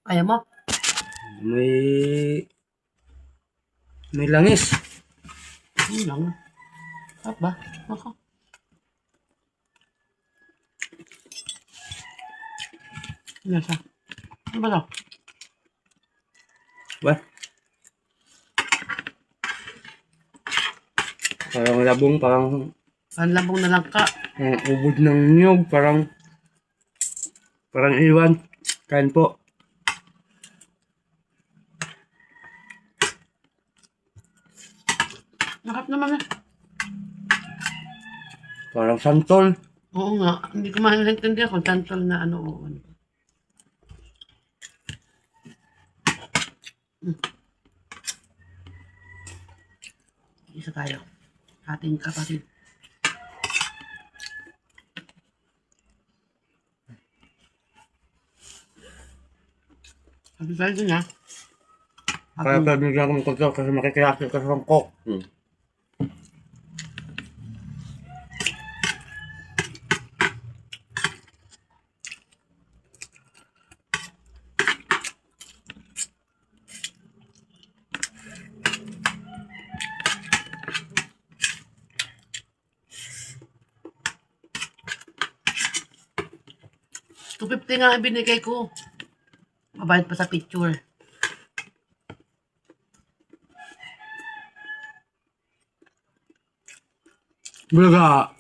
Ayaw mo? May... May langis. Yun lang. Sarap ba? Ako. Ano siya? Ano ba to? Ba? Parang labong, parang Ang labong na lang ka. ubod ng niyog, parang iwan. Kain po. Nakap naman eh. Parang santol. Oo nga. Hindi ko maintindihan kung tantol na ano o ano. Isa tayo. Ating kapatid. Sabi tayo din ha. Kaya pwede nyo akong kontrol kasi makikiyakil ka sa Bangkok. $250 nga ang binigay ko. Mabayad pa sa picture. Bulaga.